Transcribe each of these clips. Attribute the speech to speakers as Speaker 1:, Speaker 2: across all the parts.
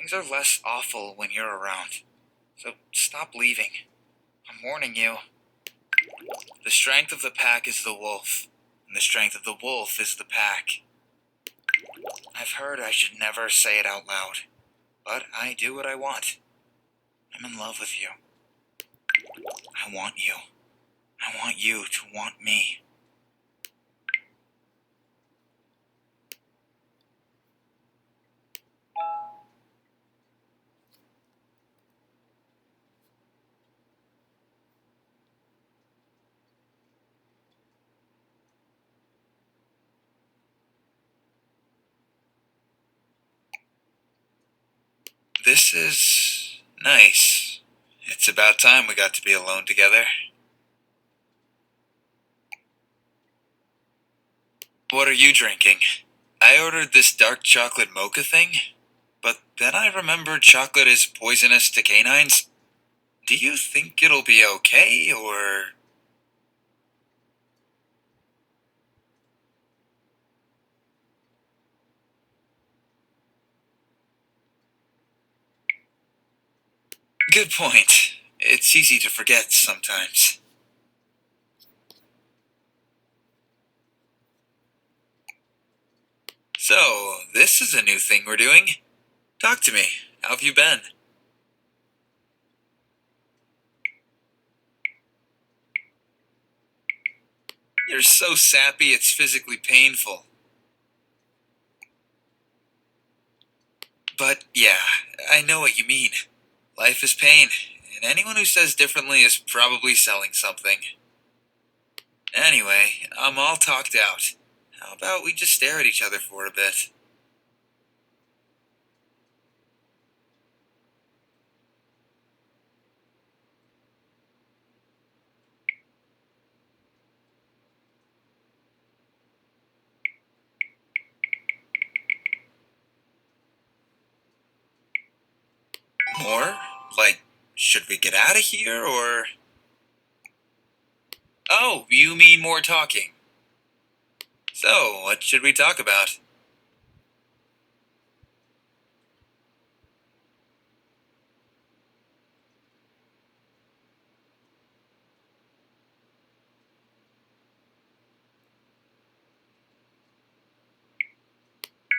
Speaker 1: Things are less awful when you're around. So stop leaving. I'm warning you. The strength of the pack is the wolf, and the strength of the wolf is the pack. I've heard I should never say it out loud, but I do what I want. I'm in love with you. I want you. I want you to want me. This is nice. It's about time we got to be alone together. What are you drinking? I ordered this dark chocolate mocha thing, but then I remembered chocolate is poisonous to canines. Do you think it'll be okay, or... Good point. It's easy to forget sometimes. So, this is a new thing we're doing. Talk to me. How have you been? You're so sappy it's physically painful. But yeah, I know what you mean. Life is pain, and anyone who says differently is probably selling something. Anyway, I'm all talked out. How about we just stare at each other for a bit? More? Like, should we get out of here, or... Oh, you mean more talking. So, what should we talk about?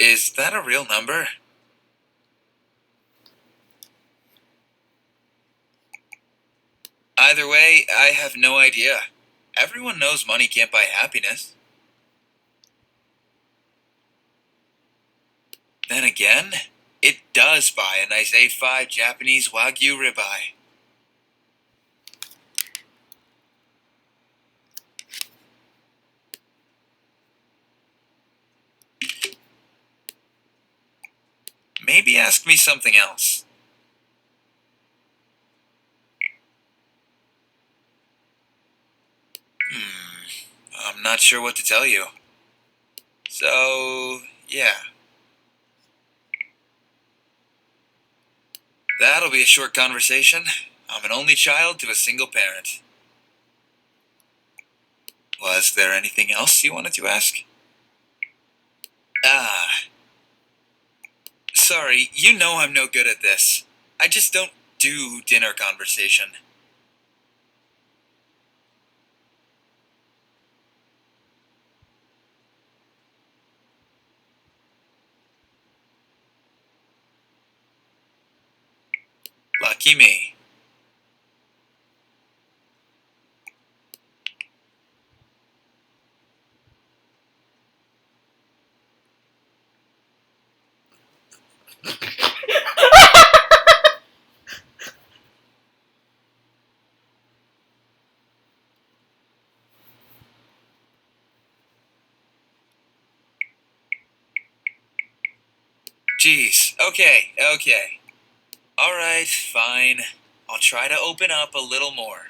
Speaker 1: Is that a real number? Either way, I have no idea. Everyone knows money can't buy happiness. Then again, it does buy a nice A5 Japanese Wagyu ribeye. Maybe ask me something else. I'm not sure what to tell you. So, yeah. That'll be a short conversation. I'm an only child to a single parent. Was there anything else you wanted to ask? Ah, sorry, you know I'm no good at this. I just don't do dinner conversation. Lucky me. Jeez, okay. Alright, fine. I'll try to open up a little more.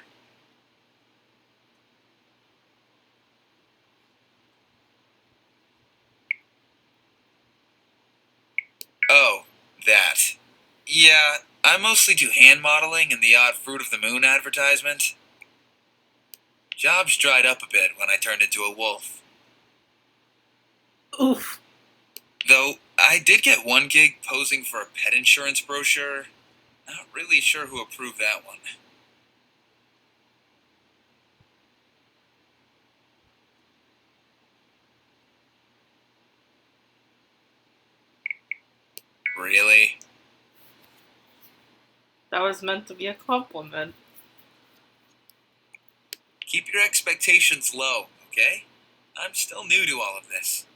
Speaker 1: Oh, that. Yeah, I mostly do hand modeling and the odd Fruit of the Moon advertisement. Jobs dried up a bit when I turned into a wolf.
Speaker 2: Oof.
Speaker 1: Though, I did get one gig posing for a pet insurance brochure. Not really sure who approved that one. Really?
Speaker 2: That was meant to be a compliment.
Speaker 1: Keep your expectations low, okay? I'm still new to all of this.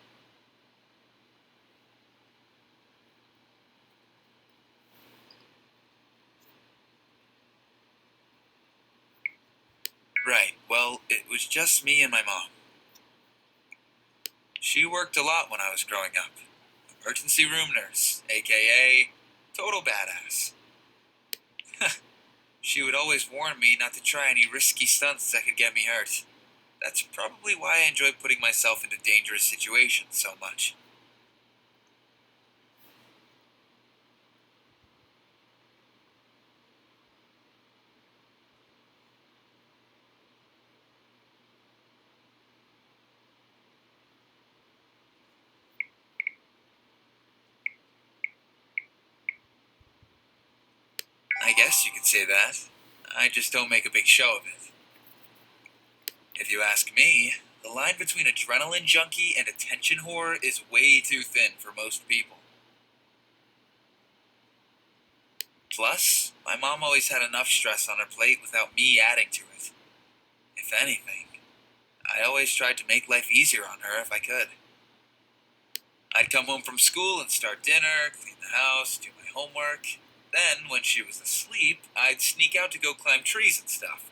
Speaker 1: Right, well, it was just me and my mom. She worked a lot when I was growing up. Emergency room nurse, aka total badass. She would always warn me not to try any risky stunts that could get me hurt. That's probably why I enjoy putting myself into dangerous situations so much. I guess you could say that. I just don't make a big show of it. If you ask me, the line between adrenaline junkie and attention whore is way too thin for most people. Plus, my mom always had enough stress on her plate without me adding to it. If anything, I always tried to make life easier on her if I could. I'd come home from school and start dinner, clean the house, do my homework. Then, when she was asleep, I'd sneak out to go climb trees and stuff.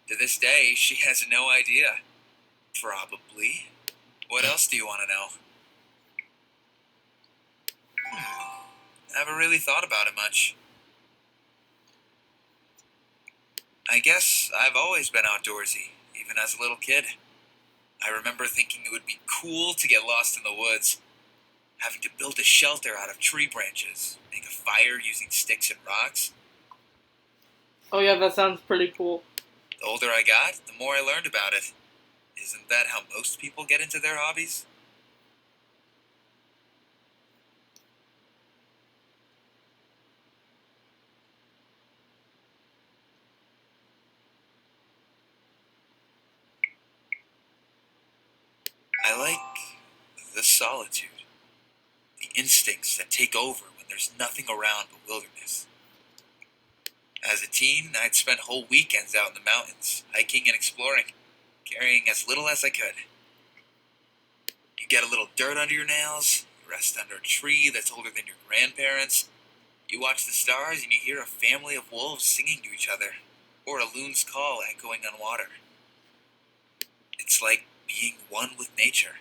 Speaker 1: To this day, she has no idea. Probably. What else do you want to know? Never really thought about it much. I guess I've always been outdoorsy, even as a little kid. I remember thinking it would be cool to get lost in the woods, having to build a shelter out of tree branches, make a fire using sticks and rocks.
Speaker 2: Oh yeah, that sounds pretty cool.
Speaker 1: The older I got, the more I learned about it. Isn't that how most people get into their hobbies? I like the solitude, the instincts that take over when there's nothing around but wilderness. As a teen, I'd spend whole weekends out in the mountains, hiking and exploring, carrying as little as I could. You get a little dirt under your nails, you rest under a tree that's older than your grandparents, you watch the stars and you hear a family of wolves singing to each other, or a loon's call echoing on water. It's like being one with nature.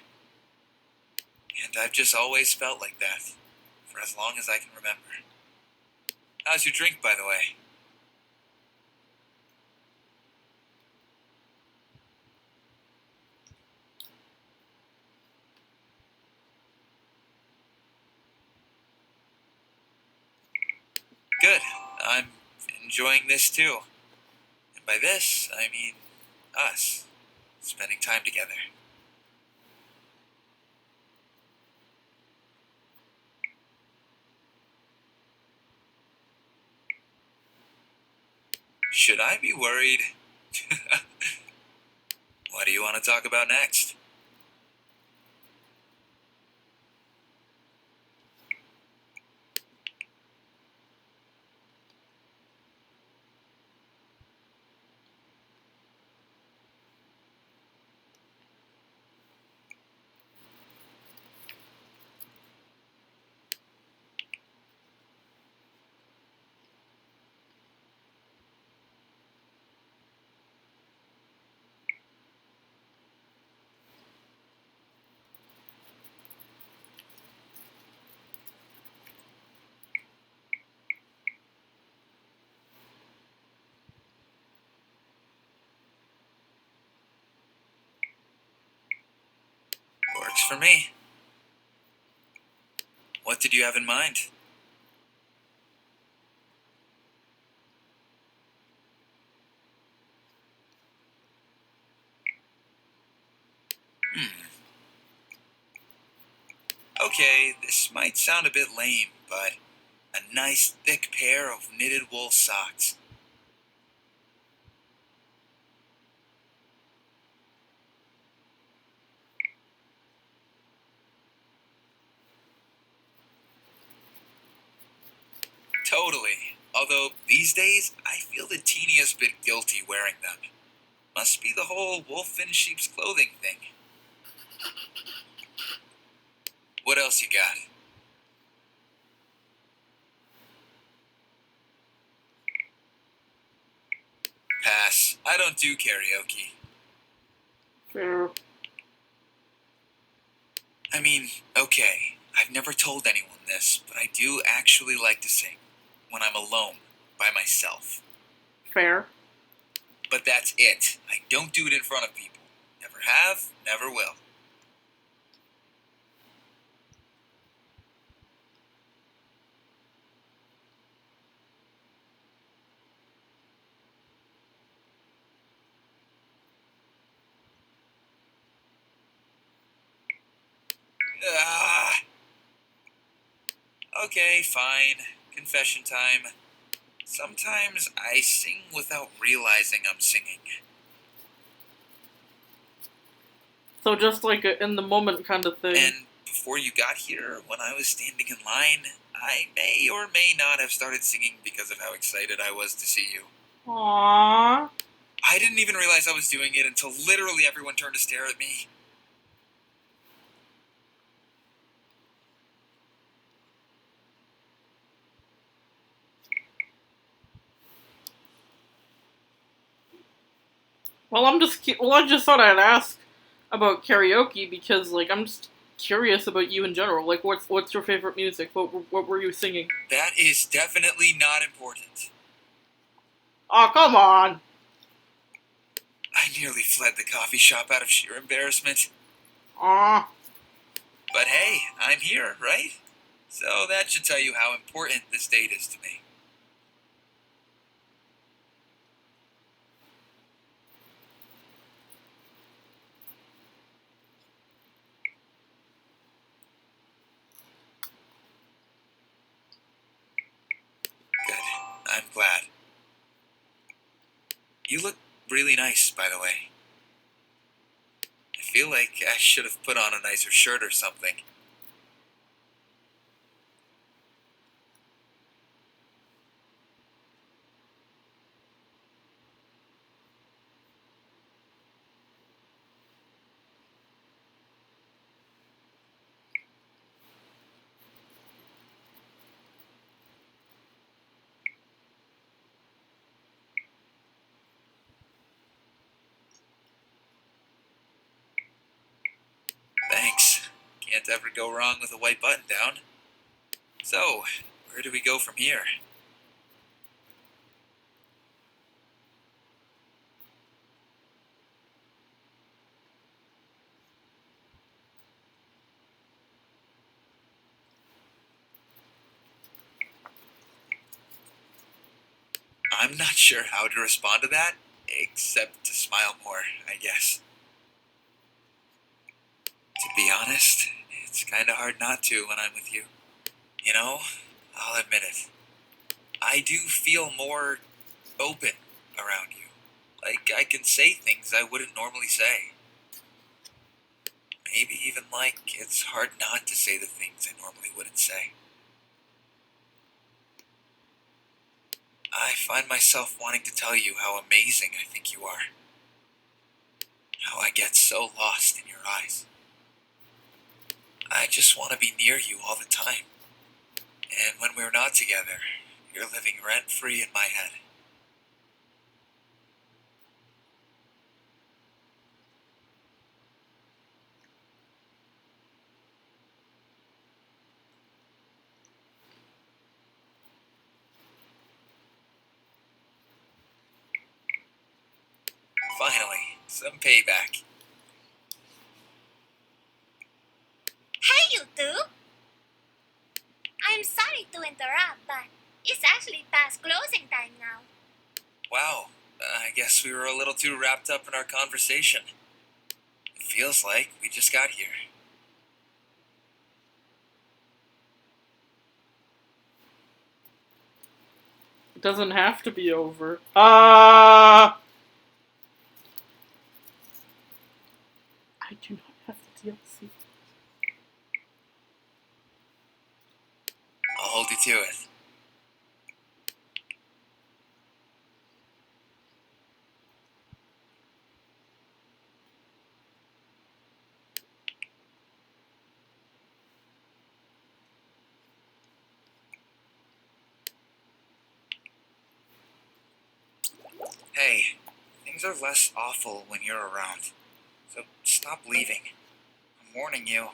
Speaker 1: And I've just always felt like that, for as long as I can remember. How's your drink, by the way? Good. I'm enjoying this too. And by this, I mean us, spending time together. Should I be worried? What do you want to talk about next? Works for me. What did you have in mind? Hmm. Okay, this might sound a bit lame, but a nice thick pair of knitted wool socks. Totally. Although these days, I feel the teeniest bit guilty wearing them. Must be the whole wolf in sheep's clothing thing. What else you got? Pass. I don't do karaoke.
Speaker 2: Fair.
Speaker 1: I mean, okay, I've never told anyone this, but I do actually like to sing when I'm alone, by myself.
Speaker 2: Fair.
Speaker 1: But that's it. I don't do it in front of people. Never have, never will. Ah. Okay, fine. Confession time. Sometimes I sing without realizing I'm singing.
Speaker 2: So just like a in the moment kind of thing.
Speaker 1: And before you got here, when I was standing in line, I may or may not have started singing because of how excited I was to see you.
Speaker 2: Aww.
Speaker 1: I didn't even realize I was doing it until literally everyone turned to stare at me.
Speaker 2: Well, I just thought I'd ask about karaoke because, like, I'm just curious about you in general. Like, what's your favorite music? What were you singing?
Speaker 1: That is definitely not important.
Speaker 2: Oh, come on!
Speaker 1: I nearly fled the coffee shop out of sheer embarrassment.
Speaker 2: Aw.
Speaker 1: But hey, I'm here, right? So that should tell you how important this date is to me. Good. I'm glad. You look really nice, by the way. I feel like I should have put on a nicer shirt or something. Thanks. Can't ever go wrong with a white button down. So, where do we go from here? I'm not sure how to respond to that, except to smile more, I guess. To be honest, it's kinda hard not to when I'm with you. You know, I'll admit it. I do feel more open around you. Like I can say things I wouldn't normally say. Maybe even like it's hard not to say the things I normally wouldn't say. I find myself wanting to tell you how amazing I think you are. How I get so lost in your eyes. I just want to be near you all the time. And when we're not together, you're living rent free in my head. Finally, some payback.
Speaker 3: Hey, you two! I'm sorry to interrupt, but it's actually past closing time now.
Speaker 1: Wow, I guess we were a little too wrapped up in our conversation. It feels like we just got here.
Speaker 2: It doesn't have to be over. I do not have the DLC.
Speaker 1: I'll hold you to it. Hey, things are less awful when you're around. So stop leaving. I'm warning you.